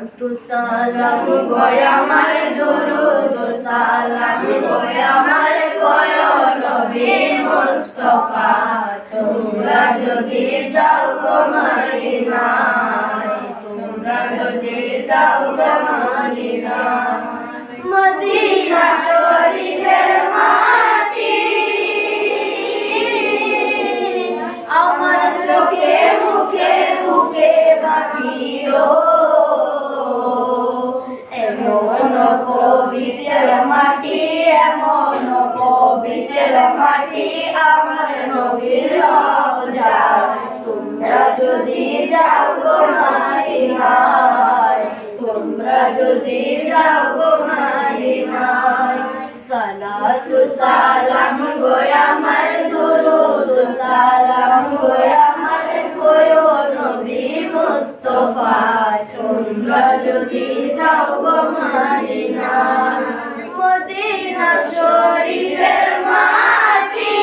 তু সালাম গয় আমার দরুদ সালাম গয় আমার গয় নবী মুস্তাফা তোমরা যদি যাও গো মদিনায় তোমরা যদি যাও গো মদিনায় মদিনা শরীফের মাটি আমার চোখে মুখে বুকে বাঁধিও এমন পবিত্র মাটি এমন পবিত্র মাটি আমার নবীর রওজা তোমরা যদি যাও গো মদিনায় তোমরা যদি যাও গো মদিনায় সালাতু সালাম গো আমার দুরুদ সালাম গো আমার গো নবী মুস্তাফা তোমরা যদি যাও গো মদিনায় মদিনা শরীফের মাঝি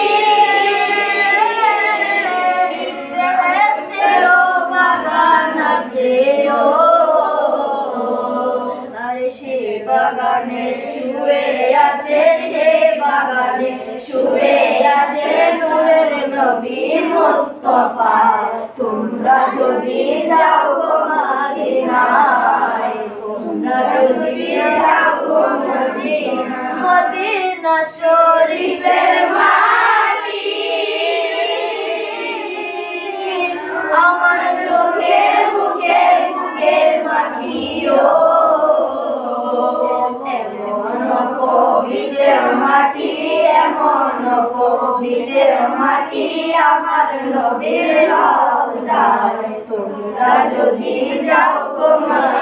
বেহেশতের বাগান আছে সে বাগানে শুয়ে আছে সে বাগানে শুয়ে আছে নূরের নবী মুস্তাফা তোমরা যদি যাও গো মদিনায় তোমরা যদি যাও গো মদিনায় মদিনা শরীফের মাটি আমার চোখে মুখে বুকে মাখিও মাটি এমন পবিত্র মাটি আমার নবীর রওজা তোমরা যদি যাও গো